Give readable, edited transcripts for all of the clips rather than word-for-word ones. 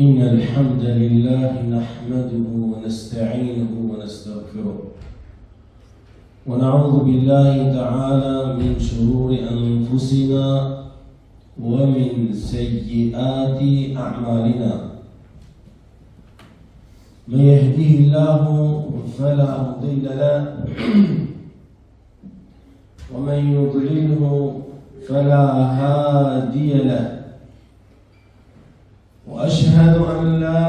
إن الحمد لله نحمده ونستعينه ونستغفره ونعوذ بالله تعالى من شرور أنفسنا ومن سيئات أعمالنا من يهديه الله فلا مضل له ومن يضلله فلا هادي له وأشهد أن لا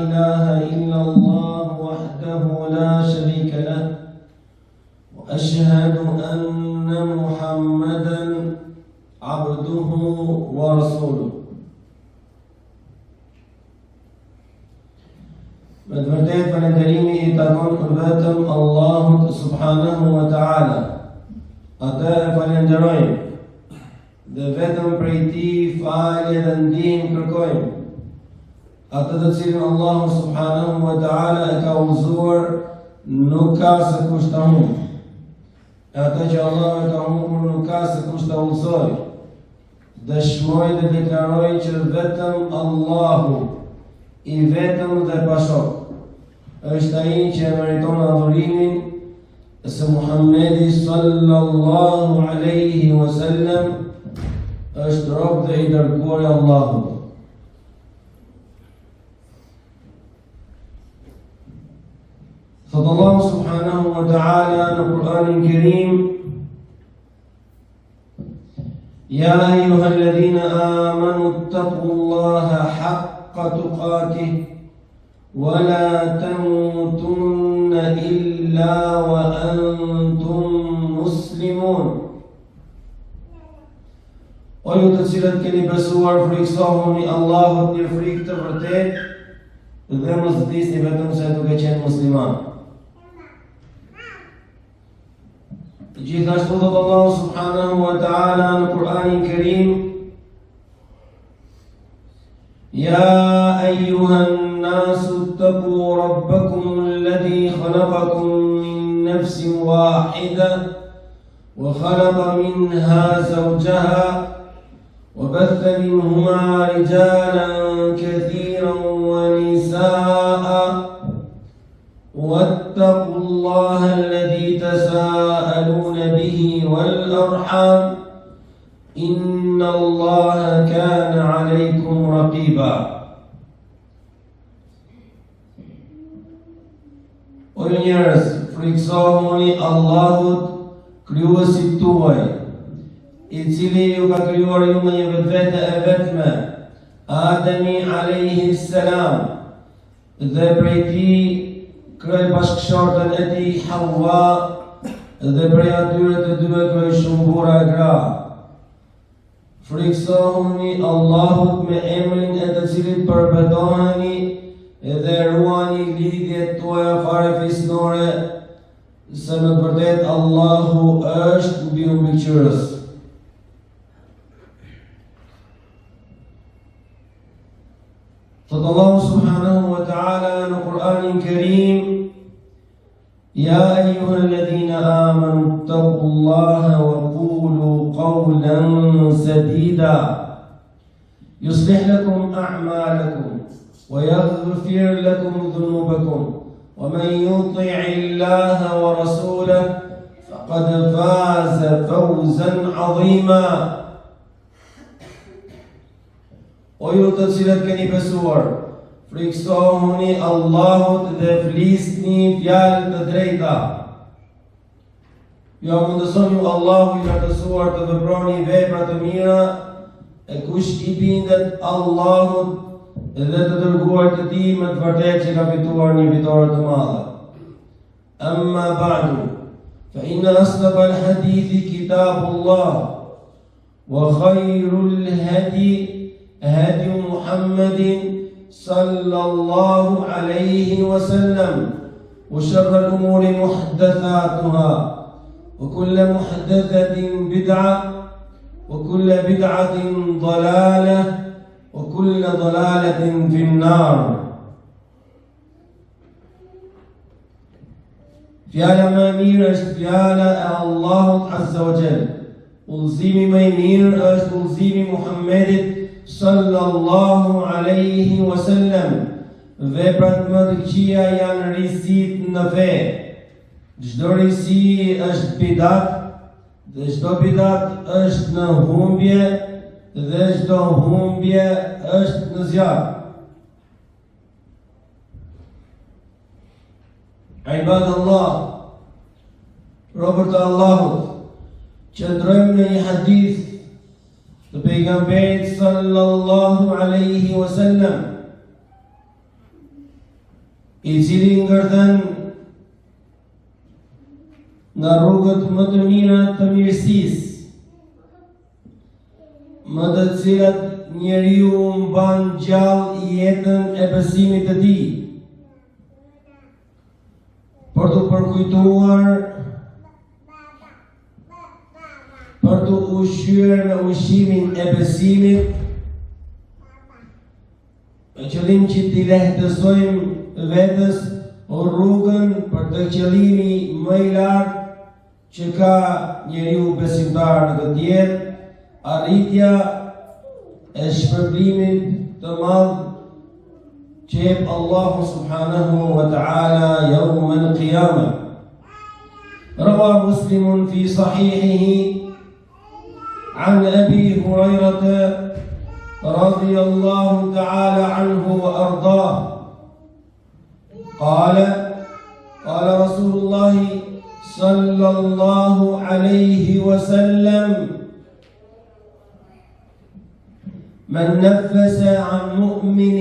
إله إلا الله وحده لا شريك له وأشهد أن محمدا عبده ورسوله. Me të vërtetë falënderimi i takon vetëm Allahut subhanahu wa ta'ala. Atë e falenderojmë dhe vetëm prej tij falje dhe ndihmë kërkojmë. Atë të cilin Allahu subhanahu wa ta'ala e ka udhëzuar nuk ka se kush ta humbë. E atë që Allah e ka humbur nuk ka se kush ta udhëzojë. Dëshmoj dhe deklaroj që vetëm Allahu i vetëm dhe pashok është ai që meriton adhurimin, se Muhammedi sallallahu alaihi wasallam është rob dhe i dërguar i Allahut. Thot Allah subhanahu wa ta'ala në Kur'anin Kerim: Ya ayyuha alladhina amanu ittaqullaha haqqa tuqatih wa la tamutunna illa wa antum muslimun. O ju të cilët keni besuar, friksohuni Allahut një frikë të vërtetë dhe mos vdisni vetëm se duke qenë musliman. Gjithashtu thot Allah subhanahu wa ta'ala në Kur'anin Kerim: Ya ayyuhan nasu ittaqu rabbakum alladhi khalaqakum min nafsin wahida wa khalaqa minha zawjaha وبث منهما رجالا كثيرا ونساء واتقوا الله الذي تساءلون به والأرحام إن الله كان عليكم رقيبا. O njerëz, friksohuni Allahut, krijuesit tuaj, i cili ju ka krijuar ju me një vetvete e vetme, Ademi alayhi salam, dhe prej tij krijoi bashkëshortën e tij Hawa, dhe prej atyre të dyve krijoi shumë burra e gra. Friksohuni Allahut me emrin e të cilit përbetoheni dhe ruani lidhjet tuaja fare fisnore, se në të vërtetë Allahu është mbi mbikëqyrës. Thot Allah subhanahu wa ta'ala në Kur'anin Kerim: Ya ayyuha alladhina amanu ittaqullaha wa qulu qawlan sadida yuslih lakum a'malakum wa yaghfir lakum dhunubakum wa man yuti'i Allaha wa rasulahu faqad faza fawzan 'azima. O ju të cilët keni besuar, friksohuni Allahut dhe flisni fjalë të drejta. Ju mundëson ju Allahu i lartësuar të veproni vepra të mira, e kush i bindet Allahut dhe të dërguar të tij me të vërtetë që ka fituar një fitore të madhe. Amma ba'du, fa inna asdaqal hadithi kitabullah wa khairul hadi هدي محمد صلى الله عليه وسلم وشر الأمور محدثاتها وكل محدثة بدعة وكل بدعة ضلالة وكل ضلالة في النار. Fjala më e mirë është fjala e Allahut Azza wa Jall. Udhëzimi më i mirë është udhëzimi i Muhammedit sallallahu alaihi wasallam. Veprat më të këqija janë risit në fe. Çdo risi është bidat, dhe çdo bidat është në humbje, dhe çdo humbje është në zjarr. Ibadallah, robër të Allahut, qëndrojmë në një hadith të pejgamberit sallallahu alaihi wasallam, i cili ngërthen nga rrugët më të mira të mirësisë, më të cilat njeriu mban gjallë jetën e besimit të tij, për të përkujtuar, për të ushqyer me ushqimin e besimit, me qëllim që t'i lehtësojmë vetes rrugën për të qëllimi më i lartë që ka njeriu besimtar në këtë jetë, arritja e shpërblimit të madh që jep Allahu subhanahu wa ta'ala yawm al-qiyamah. Rawa Muslim fi sahihihi عن أبي هريرة رضي الله تعالى عنه وأرضاه قال رسول الله صلى الله عليه وسلم من نفس عن مؤمن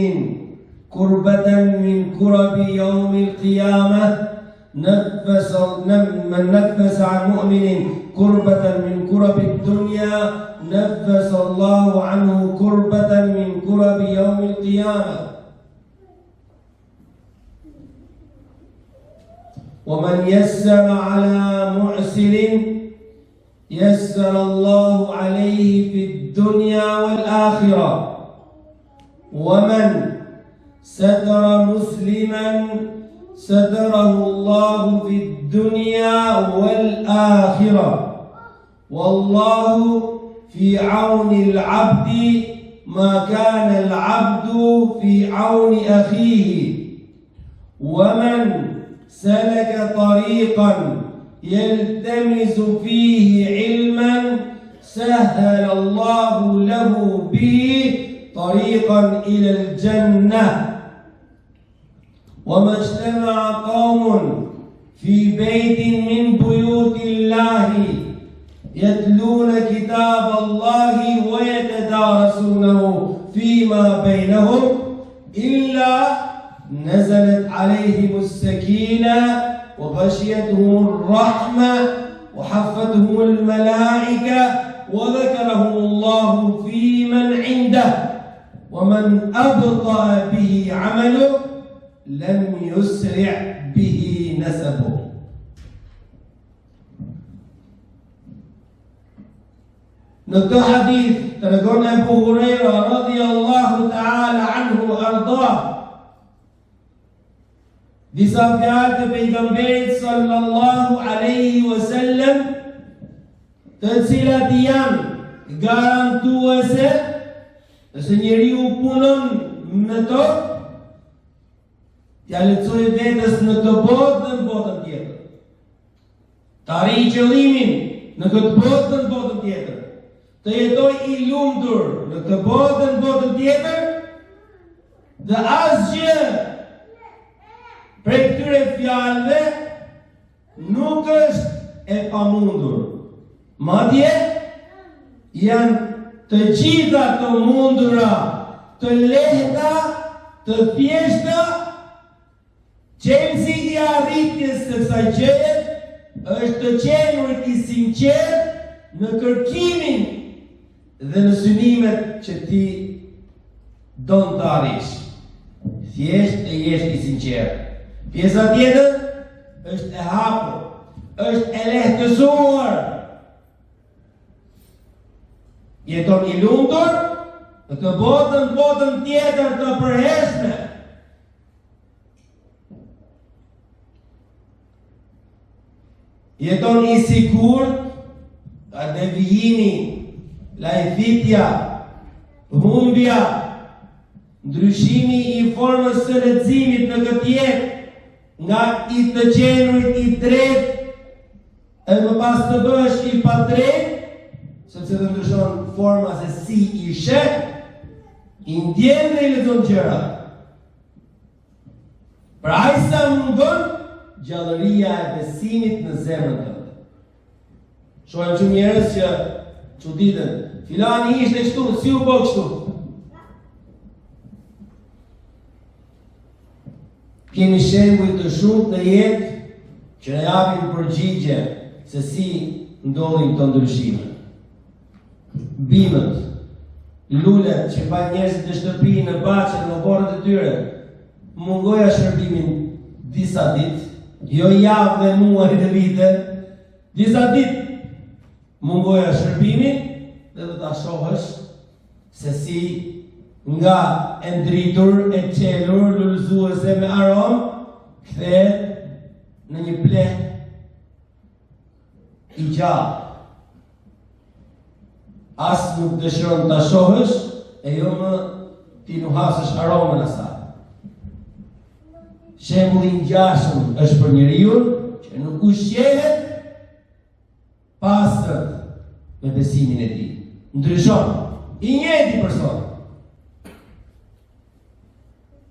كربة من كرب يوم القيامة من نفس عن مؤمن كربة من كرب الدنيا نفس الله عنه كربة من كرب يوم القيامة ومن يسر على معسر يسر الله عليه في الدنيا والآخرة ومن ستر مسلما ستره الله في الدنيا والآخرة والله في عون العبد ما كان العبد في عون أخيه ومن سلك طريقا يلتمس فيه علما سهل الله له به طريقا إلى الجنة وما اجتمع قوم في بيت من بيوت الله يتلون كتاب الله ويتدارسونه فيما بينهم إلا نزلت عليهم السكينة وغشيتهم الرحمة وحفتهم الملائكة وذكرهم الله في من عنده ومن أبطأ به عمله لم يسرع به نسبه. Në këtë hadith tregon Abu Huraira radhiyallahu ta'ala anhu arda disa fjalë të pejgamberit sallallahu alaihi wasallam, të cilat janë garantuese nëse njeriu punon me to, t'ja lehtësoj vetes në këtë botë dhe në botën tjetër. Të arrijë qëllimin në këtë botë dhe në botën tjetër. Të jetoj i lumtur në këtë botë dhe në botën tjetër, dhe asgjë prej këtyre fjalëve nuk është e pamundur. Madje janë të gjitha të mundura, të lehta, të thjeshta. Qelësi i arritjes së kësaj gjëje është të qenurit i sinqert në kërkimin dhe në synimet që ti don të arrish. Thjesht e jesh i sinqert. Pjesa tjetër është e hapur, është e lehtësuar. Jeton i lumtur në të botën tjetër të përhershme. Jeton i sigurt, ka devijimi, lajfitja, humbja, ndryshimi I formës së leximit në këtë jetë, nga I të gjenurit I drejtë, e më pas të bësh I pa drejtë, sepse të ndryshon forma se si I sheh, I ndjen dhe I lexon gjërat. Pra ai sa mungon gjallëria e besimit në zemrën tënde. Shohim që njerëz që çuditën, filani ishte kështu, si u bë kështu. Kemi shembuj të shumë në jetë që na japin përgjigje se si ndodhin këto ndryshime. Bimët, lulet që pa njerëzit në shtëpi, në bache, në borët e tyre, mungoja shërbimin disa ditë, jo javë dhe muaj dhe vite, disa ditë mungoja shërbimin dhe do ta shohësh se si nga e ndritur, e qelur, lulëzuese me aromë, kthehet në një pleh I gjallë. As nuk dëshiron ta shohësh e jo më ti nuhasësh aromën asaj. Shembulli I ngjashëm është për njeriu që nuk ushqehet pastër me besimin e tij. Ndryshon. I njëjti person.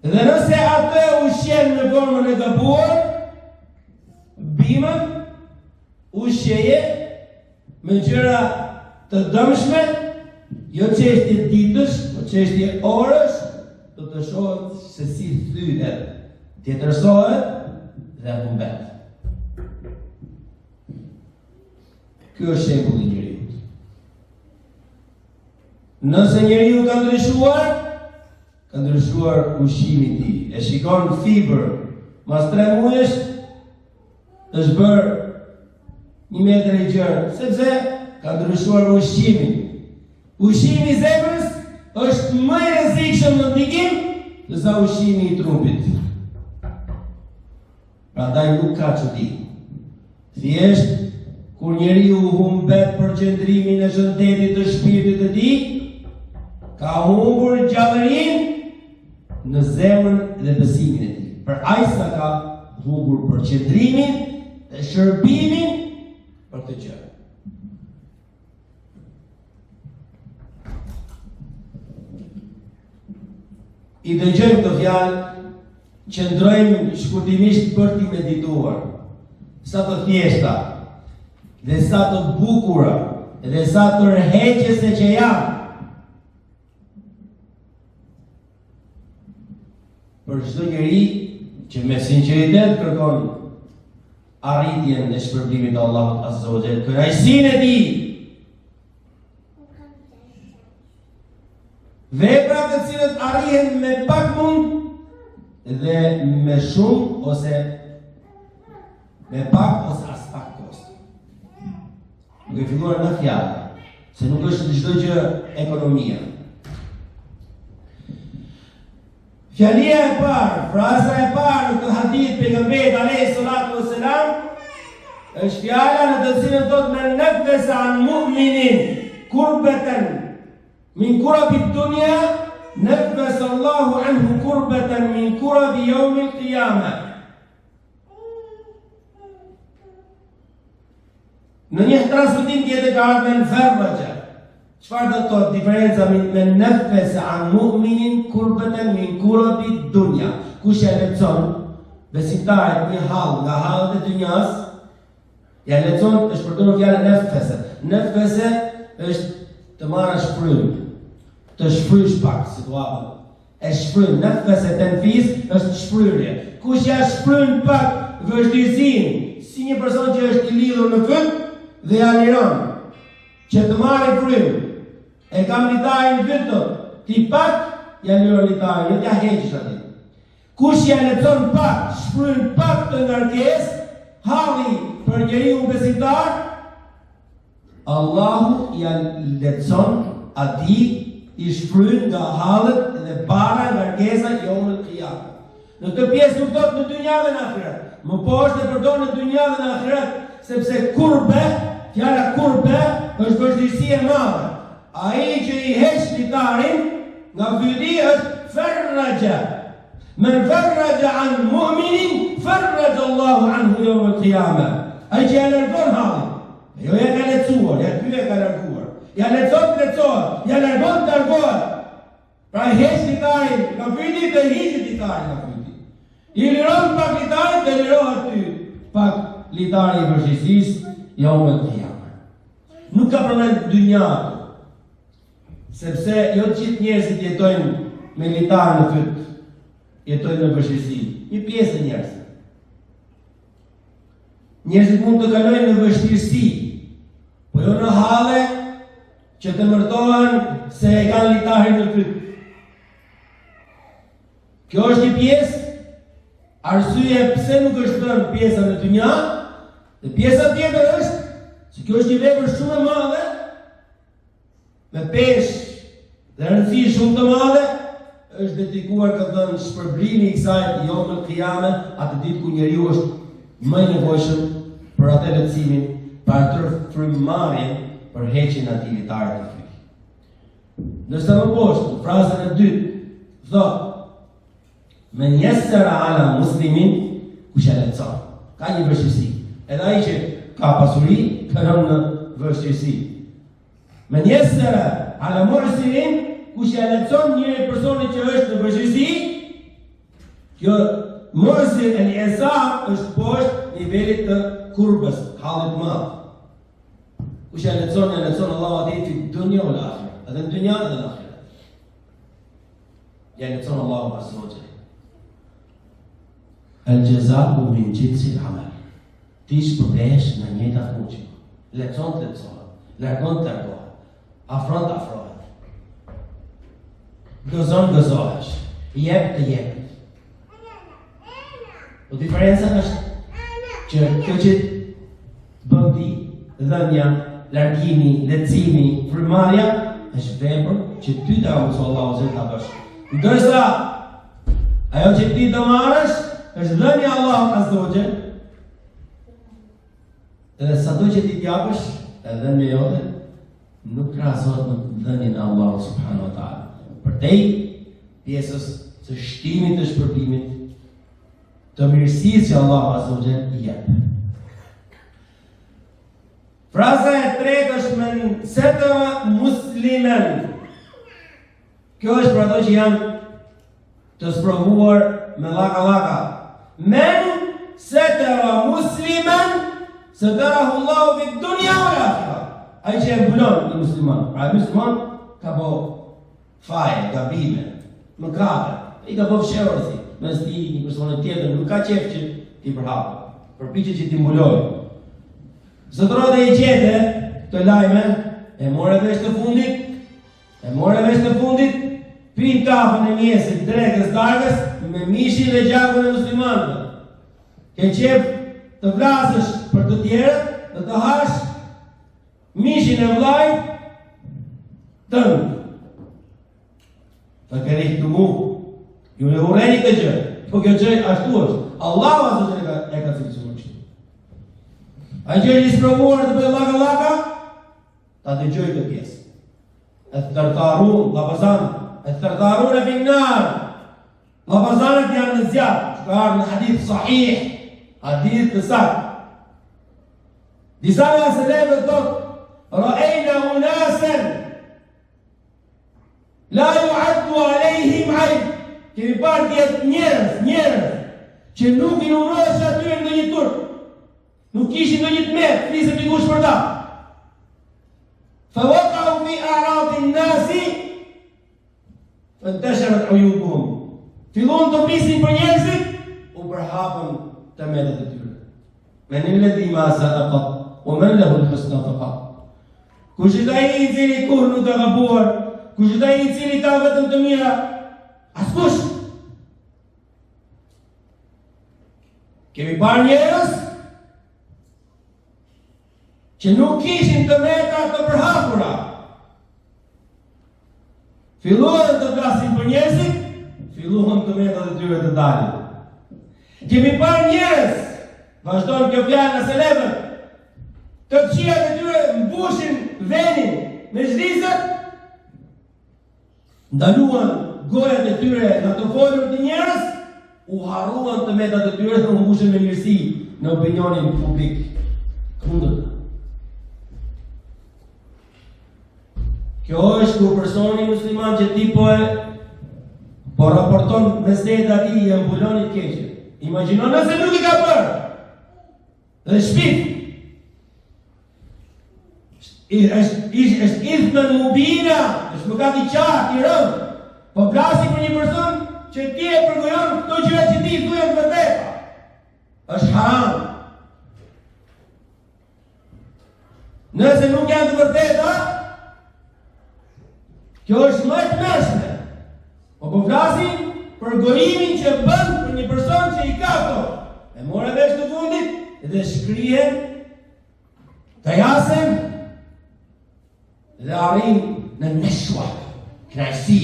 Dhe nëse atë ushqen në formën e gabuar, bimën ushqeje me gjëra të dëmshme, jo çështje ditësh, po çështje orësh, do të shohët se si thyhet, tjetërsohet dhe humbet. Ky është shembulli I njeriut. Nëse njeriu ka ndryshuar ushqimi I tij. E shikon fibër, mas 3 muajsh është bërë 1 metër I gjerë, sepse ka ndryshuar ushqimin. Ushqimi I zemrës është më I rrezikshëm në ndikim se sa ushqimi I trupit. Prandaj nuk ka çudi. Thjesht kur njeriu humbet përqendrimin e shëndetit të shpirtit të tij, ka humbur gjallërinë në zemrën dhe besimin e tij. Për ai sa ka humbur përqendrimin dhe shërbimin për të gjë. I dëgjojmë këto fjalë, qëndrojmë shkurtimisht për t'i medituar. Sa të thjeshta, dhe sa të bukura, dhe sa të rrëheqëse që janë. Për çdo njeri që me sinqeritet kërkon arritjen e shpërblimit të Allahut Azza wa Jall, kënaqësinë e tij. Vepra të cilët arrihen me pak mund dhe me shumë ose me pak ose as pak kost. Nuk e filluar në fjalë, se nuk është çdo gjë ekonomia. Fjalia e parë, fraza e parë në këtë hadith pejgamberit alayhi salatu wassalam është fjala në të cilën thotë men nafasa an mu'minin kurbatan min kurabi dunya nafasa Allahu anhu kurbatan min kurabi yawm al-qiyamah. Në një transmetim tjetër ka ardhur në ferraja. Çfarë do të thotë diferenca me nafasa an mu'minin kurbatan min kurabi dunya? Kush e lexon besimtarit një hall nga hallet e dunjas, ja lexon është përdorur fjala nafasa. Nafasa është të marrësh frym, të shfrysh pak situatën. E shfryn, nafasa tanfis është shfryrje. Kush ja shfryn pak vështirësinë, si një person që është I lidhur në fund dhe ja liron që të marrë frym. E kam litarin vetëm, ti pak ja liron litarin, jo t'ja heqësh atë. Kush ja lexon pak, shfryn pak të ngarkesë, halli për njeriu besimtar, Allahu ja lexon atij I shfryn nga hallet dhe para ngarkesa yawmul qiyamah. Në këtë pjesë nuk do të në dynja dhe në ahiret. Më po është e përdorur në dynja dhe në ahiret, sepse kurbe, fjala kurbe është vështirësi e madhe. ai që i heq litarin nga fyty është farraja. Men farraja an mu'minin farraja Allahu anhu yawm al-qiyamah. Ai që ja largon hallin. Jo ja ka lecuar, ja ty e ka larguar. Ja lecohet, ja largohet. Pra i heq litarin nga fyty dhe hiqet litarin nga fyty. I liron pak litarin dhe lirohet ty pak litari i vërshësisë yawm al-qiyamah. Nuk ka përmend dynjat. Sepse jo të gjithë njerëzit jetojnë me litar në fyt, jetojnë në vështirësi. Një pjesë e njerëzve. Njerëzit mund të kalojnë në vështirësi, po jo në halle që të mërtohen se e kanë litarin në fyt. Kjo është një pjesë, arsye pse nuk është thënë pjesa në dynja, dhe pjesa tjetër është se kjo është një vepër shumë e madhe, me peshë dhe rëndësi shumë të madhe, është dedikuar ka thënë shpërblimi i kësaj yawm al-qiyamah, atë ditë ku njeriu është më i nevojshëm për atë lehtësimin, për atë frymëmarrjen për heqjen e atij litari të fytyrës. Ndërsa më poshtë, frazën e dytë, thotë men yassara ala muslimin kush e lehtëson. Ka një vështirësi. Edhe ai që ka pasuri, kalon në vështirësi. Men yassara ala mu'sirin kush e lehtëson një personi që është në vështirësi, kjo mu'sir al-isar është poshtë nivelit të kurbës, hallit të madh. Kush e lehtëson Allahu atij fi dunya wal akhirah. Edhe në dynja edhe në ahiret. Ja lehtëson Allahu azza wa jalla. Al-jaza'u min jinsi al-amal. Ti shpërbesh në njëjta fuqi. Lehtëson të lehtësohet, largon të largohet, afron të afrohet. Gëzon gëzohesh, jep të jepet. Po diferenca është që kjo që bën ti, dhënia, largimi, lehtësimi, frymëmarrja është vepër që ty ta mëson Allahu se ta bësh. Ndërsa ajo që ti do marrësh është dhënia e Allahut azza wa jall. Edhe sado që ti t'japësh, edhe me jote, nuk krahasohet me dhënien e Allahut subhanahu wa taala. Përtej pjesës së shtimit të shpërblimit të mirësisë që Allahu azza wa jall i jep. Fraza e tretë është men satara musliman. Kjo është për ato që janë të sprovuar me laka. Men satara musliman satarahu Allahu fi dunya wal akhirah. Ai që e mbulon një musliman. Pra musliman ka bo faje, gabime, mëkate. I ka bo fshehurësi. Mes ti një person tjetër nuk ka qef që ti përhapë. Përpiqet që ti mbuloj. Zotrota i gjete të lajme, e more vesh të fundit, pin kafën e mjesit, drekës, darkës, me mishin dhe gjakun e muslimanëve. Ke qef të vlasësh për të tjerët, dhe të hash mishin e vllajt tënd. Të kerih të mu, ju ne ureni të gjë, po kjo gjë ashtu është. Allahu azza wa jalla e ka cilësuar kështu. A gjë i sprovuar të bëjë laka, ta dëgjoj të pjesë. E të tërtarun, labazan, e të tërtarun e finnar. Labazanët janë në zjarë, që ka arë në hadith sahih, hadith të sakë. Disa nga seleve thotë, ra'ejna unasen, la yu'addu alejhim ajb. Kemi parë tjetë njerëz, që nuk i numërohesh atyre në një turp. Nuk kishin në një të merë, flisëm të kush për ta. Fa waqa'u fi a'radi n-nasi, fantasharat uyubuhum. Fillon të flisin për njerëzit, u përhapën të metet e tyre. Men alladhi ma sadaqa, wa man lahu al-husna faqat. Kush është ai i cili kur nuk ka gabuar, kush është ai i cili ka vetëm të mira, askush. Kemi parë njerëz që nuk kishin të meta të përhapura. Filluan të flasin për njerëzit, filluan të meta të tyre të dalin. Kemi parë njerëz, vazhdojnë kjo fjalë në selevën, të këqijat e tyre mbushin venin me zhlizët, ndaluan gojat e tyre nga të folur të njerëz, u harruan të metat e tyre dhe u mbushën me mirësi në opinionin publik kundër. Kjo është kur personi musliman që ti po raporton mesetet atij e mbulonit keqe. Imagjino nëse nuk i ka bërë. Dhe shpif. Është ithmën mubina, është mëkat i qartë, i rëndë. Po plasi për një person që ti e përgojon këto gjëra që ti i thujen të vërteta. Është haram. Nëse nuk janë të vërteta, kjo është më e tmerrshme. Po flasim për gojimin që bën për një person që i ka këto. E morë vesh të fundit dhe shkrihen, të jasen dhe arrin në neshua, knajsi.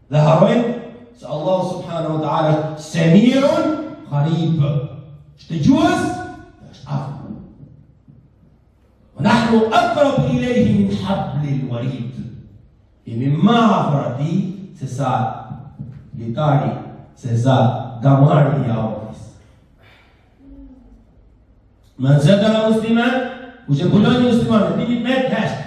Dhe harojnë se Allah subhanahu wa ta'ala semirun qarib. Është dëgjues dhe është afër. ونحن أقرب إليه من حبل الوريد. Jemi më afër atij se sa litari, se sa damari i avës. Men zetara musliman, ku që mbulon një musliman, e dini me të heshtë.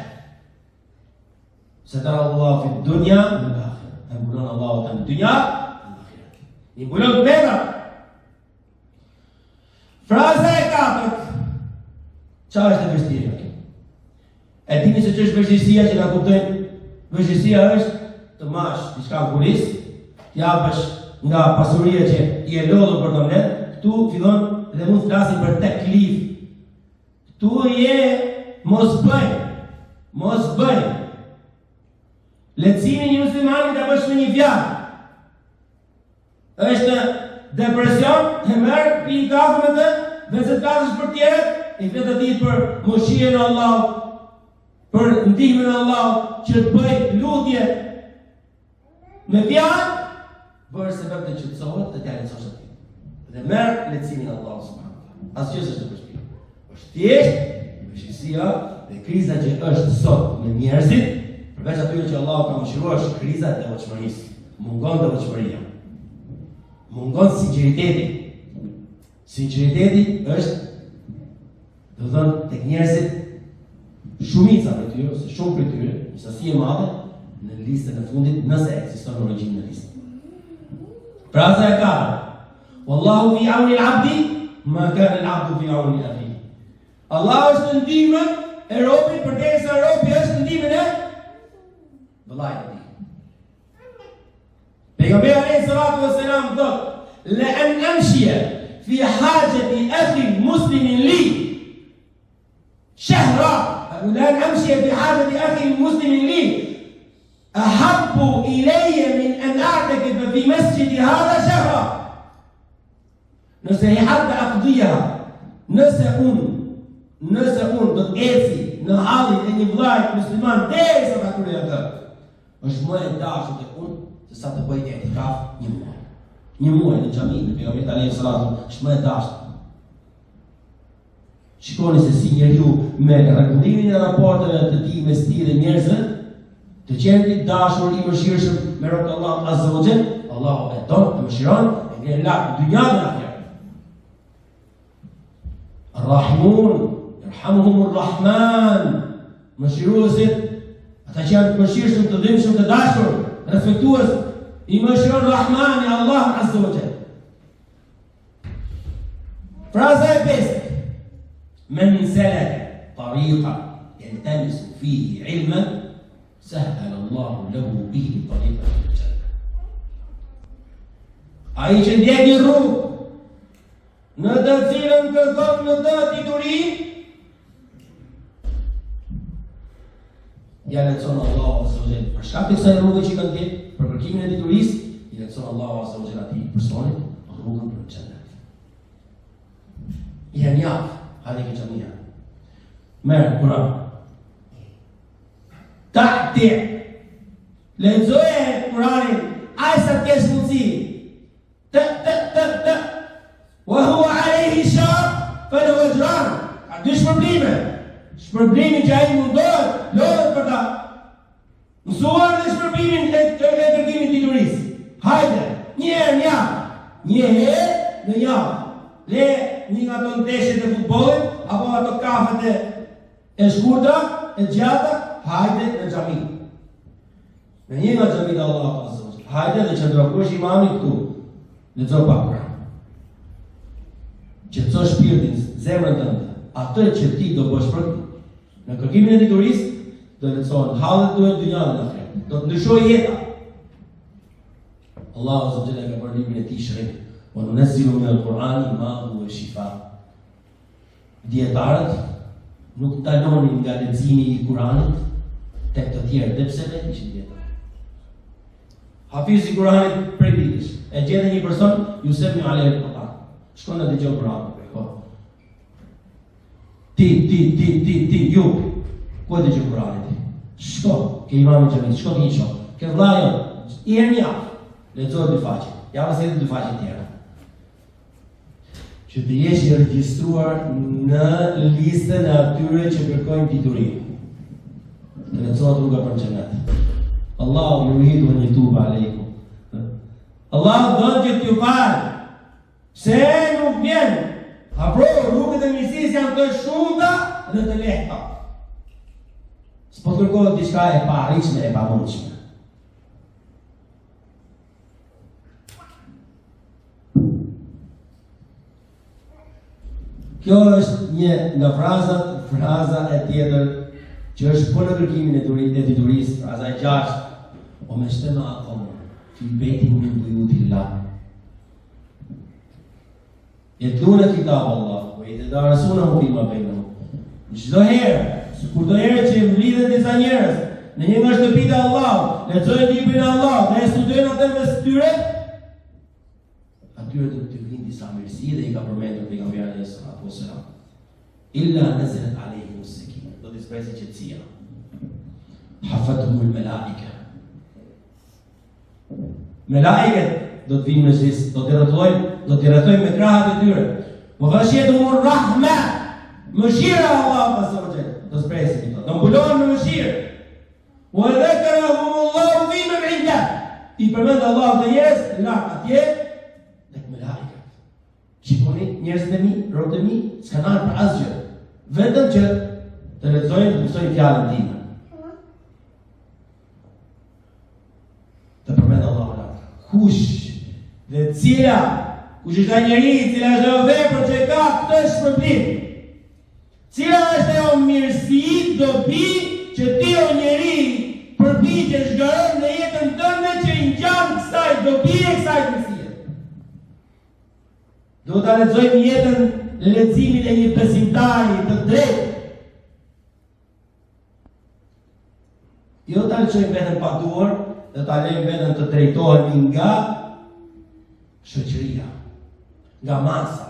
Zetara Allah fi dunja, në akhira. E mbulon Allah të në dunja, në akhira. I mbulon të mera. Fraza e katërt. Qa është e vështirë? E dini se që është vështirësia që nga kuptojnë? Vështirësia është të mash diçka në kulis, t'japësh nga pasuria që i e lodhur për të mbledh, këtu fillon dhe mund të flasim për teklif. Këtu je mos bëj. Lehtësimi një muslimani ta bësh me një fjalë. Është depresion, e merr pi kafe me të, vetë të kasësh për tjerët, i flet të ditë për mëshirën e Allahut, për ndihmën e Allahut që të bëj lutje me fjalë, bërë se vetë të qëtësohet dhe t'ja lecosh atij. Dhe merr lehtësimin e Allahut subhanallahu wa taala. Asgjë s'është vështirë. Është thjesht vështirësia dhe kriza që është sot me njerëzit, përveç atyre që Allahu ka mëshiruar, është kriza e devotshmërisë. Mungon devotshmëria. Mungon sinqeriteti. Sinqeriteti është, do të thonë, tek njerëzit shumica për tyre, ose shumë për tyre, një sasi e madhe, në listën e fundit, nëse ekziston origjinë në listë. Fraza e katërt. Wallahu fi auni al-abdi ma kana al-abdu fi auni akhihi. Allah është në ndihmën e robit përderisa robi është në ndihmën e vëllait të tij. Pejgamberi alayhi salatu wassalam thotë: "La an amshiya fi hajati akhi muslimin li shahra." لا أن أمشي بحاجة أخي المسلم لي أحب إلي من أن أعتكف في مسجد هذا شهرا. Nëse i hadë akdhia, nëse unë do të eci në hallit e një vllajt musliman derisa ta kryej atë, është më e dashur tek unë se sa të bëj etikaf një muaj. Një muaj në xhami në Pejgamberin alayhi salatu është më e dashur. Shikoni se si njeriu me rregullimin e raporteve të tij mes tij dhe njerëzve, të qenë dashur i mëshirshëm me rob të Allahut azza wa jall, Allahu e don, e mëshiron, e vjen lart në dynjë dhe në ahiret. Ar-Rahimun, yarhamuhumur Rahman. Mëshiruesit, ata që janë të mëshirshëm, të dhimbshëm, të dashur, respektues, i mëshiron Rahmani, Allahu azza wa jall. Fraza e pestë. من سلك طريقا يلتمس فيه علما سهل الله له به طريقا إلى الجنة. Ai që ndjek një rrugë në të cilën kërkon në të dituri, ja leçon Allahu azza wa jall. Për shkak të kësaj rrugë që ka ndjek, për kërkimin e diturisë, i leçon Allahu azza wa jall atij personit rrugën për xhenet. Ja هذه جميعا ما القرآن تحت لنزويه القرآن عايزة كيسموتي وهو عليه شر فله أجران عندوش probleme جاي من دول لون بردا Mësuar dhe shpërbimin e kërkimit diturisë. Hajde, një herë në javë. Një herë në javë. Le një nga ato ndeshjet e futbollit, apo ato kafet e shkurtra, e gjata, hajde në xhami. Në një nga xhamit e Allahut azza wa jalla. Hajde dhe qëndrokosh imami këtu. Lexo pak Kur'an. Qetëso shpirtin, zemrën tënde. Atë që ti do bësh për në kërkimin e diturisë, do lexohen hallet tuaja dynjë dhe ahiret. Do të ndryshojë jeta. Allahu azza wa jalla ka bërë librin e tij shërim. Wa nunazzilu min al-Qur'ani ma huwa shifa. Dietarët nuk dalonin nga leximi i Kur'anit tek të tjerë, dhe pse vetë ishin dietarë. Hafizi i Kur'anit prej ditësh, e gjetën një person, Yusemi alayhi al-Quran. Shkon në dëgjoj Kur'anin. Ti, ju, ku e dëgjoj Kur'anit? Shko, ke imam i xhamit, shko ke një shok. Ke vllajon, i herë një javë, lexoj dy faqe. Ja mëse dy faqe tjera. Që të jesh i regjistruar në listën e atyre që kërkojnë diturinë. Të lecohet rruga për xhenet. Allahu yuridu an yatuba aleikum. Allahu do që t'ju falë. Se nuk vjen. Apro, rrugët e mirësisë janë të shumta dhe të lehta. S'po kërkohet diçka e paarritshme e pamundshme. Kjo është një nga fraza e tjetër që është për në kërkimin e diturisë, fraza e 6. O me shtema akom, fi bejtin min buyutillah. Jetluna kitab Allah, o i të darësuna mu fima bejnë. Çdo herë, kur do herë që mblidhen disa njerëz në një nga shtëpitë e Allahut, lexojnë librin e Allahut dhe studojnë atë mes tyre, atyre do të vinë disa mirësi dhe i ka përmendur pejgamberi alayhi salatu wasalam. Illa nazalat alayhim as-sakinah. Do të zbresë qetësia. Hafathumul malaika. Melaiket do të vinë në zis, do të rrethojnë me krahat e tyre. Wa ghashiyatuhur rahma. Mëshira e Allahut azza wa jalla. Do zbresë këto. Do mbulohen me mëshirë. Wa dhakarahumullahu fi man 'inda. I përmend Allahu të njerëz lart atje. Shikoni, njerëzit e mi, robët e mi, s'kan ardhur për asgjë. Vetëm që të lexojnë dhe mësojnë fjalën time. Të përmend Allahu lart. Kush dhe cila, kush është ai njeri i cili është ajo vepër që ka këtë shpërblim? Cila është ajo mirësi, dobi që ti o njeri përpiqesh garon në jetën tënde që i ngjan kësaj dobi e kësaj mirësie? Do të lexojmë jetën në leximin e një besimtari të drejtë. Jo ta lexojmë vetëm pa duar, dhe ta lejmë vetëm të drejtohemi nga shoqëria, nga masa,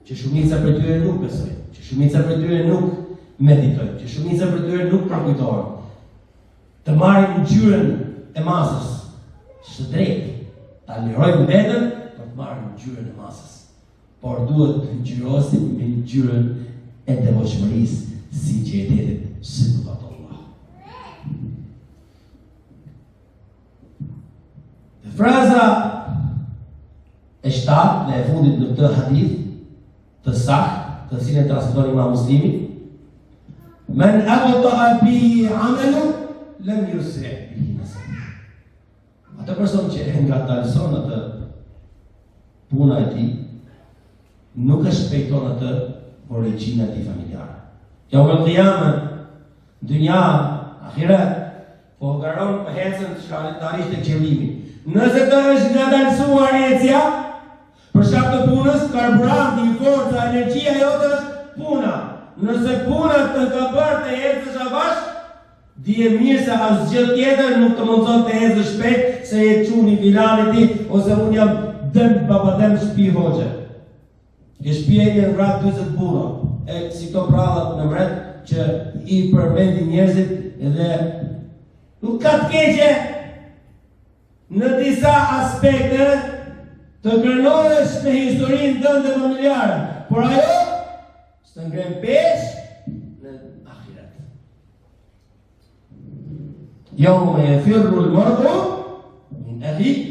që shumica prej tyre nuk besojnë, që shumica prej tyre nuk meditojnë, që shumica prej tyre nuk praktikojnë. Të marrim ngjyrën e masës, së drejtë, ta lirojmë vetën marrë ngjyrën e masës, por duhet të ngjyrosim me ngjyrën e devotshmërisë, sinqeritetit, sidullat Allah. Dhe fraza e 7 dhe e fundit në këtë hadith të saktë, të cilën transmeton Imam Muslimi, men abta'a bihi 'amalu lam yusri' bihi nasabu. Atë person që e ngadalson atë puna e tij nuk e shpejton atë origjinën e tij familjare. Ja u qiyamah, dunya, ahiret, po garon për hecën shkallëtarisht të qëllimi. Nëse të është ngadalsuar ecja, për shkak të punës, karburanti, forca, energjia jote është puna. Nëse puna të ka bërë të ecësh avash, dije mirë se asgjë tjetër nuk të mundson të ecësh shpejt se je çuni filani ti ose unë jam dëm babadem shtëpi hoxhe. E shtëpia ime në vrat 20 burra. E si këto prallat në mret që i përmendin njerëzit edhe nuk ka të keqe në disa aspekte të kërnohesh me historinë tënde familjare, por ajo s'të ngren pesh në ahiret. Yawma yafirru al-mar'u min akhihi.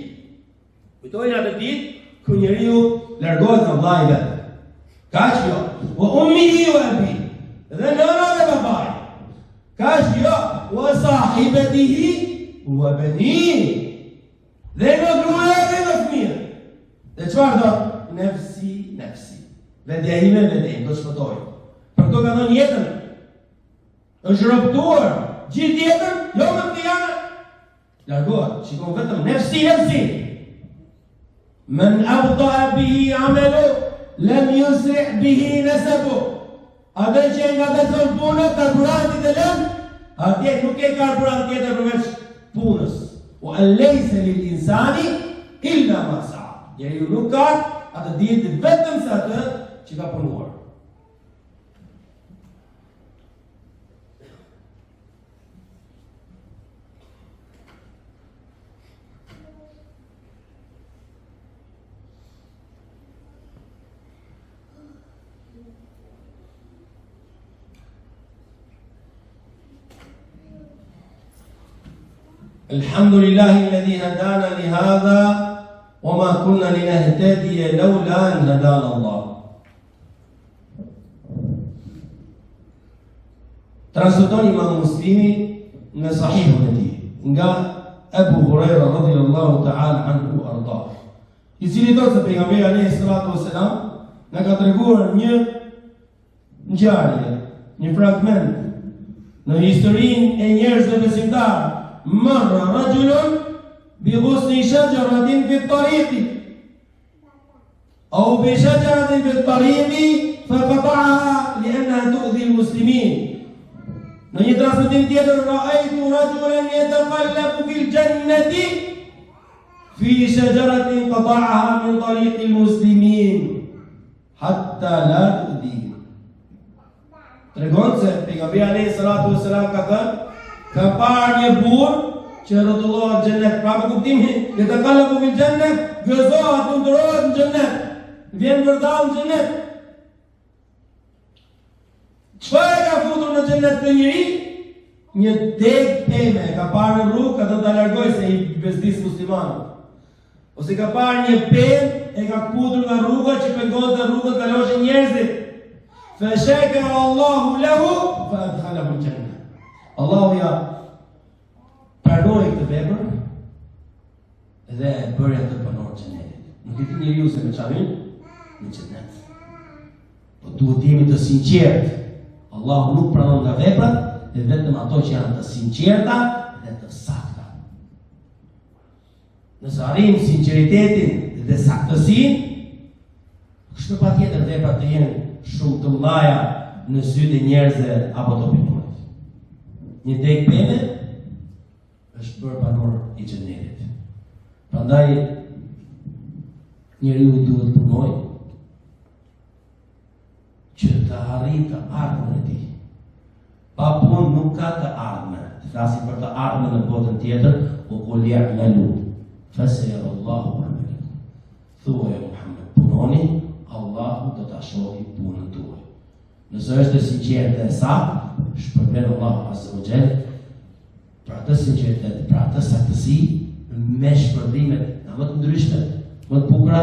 Kujtojnë atë ditë ku njeriu largohet nga vllai i vet. Kaq jo. Wa ummihi wa abihi. Dhe nëna dhe babai. Kaq jo. Wa sahibatihi wa banihi. Dhe nga gruaja dhe nga fëmijët. Dhe çfarë do? Nefsi. Vetja ime, do shpëtoj. Për këto ka dhënë jetën. Është rrëptuar. Gjithë jetën, jo më të janë. Largohet, shikon vetëm nefsi. Men abta'a bihi amelu, lem yusri' bihi nasabu. Atë që nga të thonë punët, karburantit e lem, atje nuk e karburant tjetër përveç punës. O laysa lil insani illa ma sa'a. Njeriu nuk ka atë ditë vetëm sa atë që ka punuar. الحمد لله الذي هدانا لهذا وما كنا لنهتدي لولا أن هدانا الله. Transmeton Imam Muslimi në Sahihun e tij nga Abu Huraira radhiyallahu ta'ala anhu arda. I cili thotë se pejgamberi alayhi salatu wasalam na ka treguar një ngjarje, një fragment në historinë e njerëzve besimtarë. Marra rajulun bi ghusni shajaratin fi at-tariqi aw bi shajaratin fi at-tariqi fa qata'aha li'annaha tu'dhi al-muslimin. Në një transmetim tjetër, ra'aytu rajulan yataqallabu fil jannati fi shajaratin qata'aha min tariqi al-muslimin hatta la tu'dhi. Tregon se pejgamberi alayhi salatu wasalam ka thënë, ka parë një burr që rrotullohet në xhenet, pra me kuptimin yataqallabu fil jannah, gëzohet, ndrohet në xhenet, vjen vërdall në xhenet. Çfarë ka futur në xhenet të njëri? Një deg peme, ka parë në rrugë, ka thënë ta largoj se i bezdis muslimanët. Ose ka parë një pemë, e ka futur nga rruga që pengonte rrugën kaloshin njerëzit. Fa shakara Allahu lahu fa adkhalahu al-jannah. Allahu ja pranoi këtë vepër dhe e bëri atë banor të xhenetit. Nuk e di njeriu se me çfarë vjen në xhenet. Po duhet të jemi të sinqertë. Allahu nuk pranon nga veprat, dhe vetëm ato që janë të sinqerta dhe të sakta. Nëse arrijmë sinqeritetin dhe saktësinë, kështu patjetër veprat të jenë shumë të mëdha në sytë e njerëzve apo të opinionit. Një deg peme është bërë banor i xhenetit. Prandaj njeriu duhet të punojë që të arrijë të ardhmen e tij. Pa punë nuk ka të ardhmen. Flasim për të ardhmen në botën tjetër, o qul ya'malu fasayarallahu amalakum. Thuaj Muhammed, punoni, Allahu do ta shohë punën tuaj. Nëse është e sinqertë dhe e saktë, shpërblen Allahu azza wa jall për atë sinqeritet, për atë saktësi, me shpërblimet më të ndryshme, më të bukura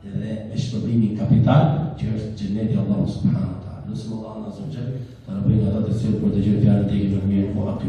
dhe me shpërblimin kapital që është xheneti i Allahut subhanahu wa taala. Lutem Allahun azza wa jall të na bëjë ata të cilët për të gjë fjalën e tij në mirë, po aty.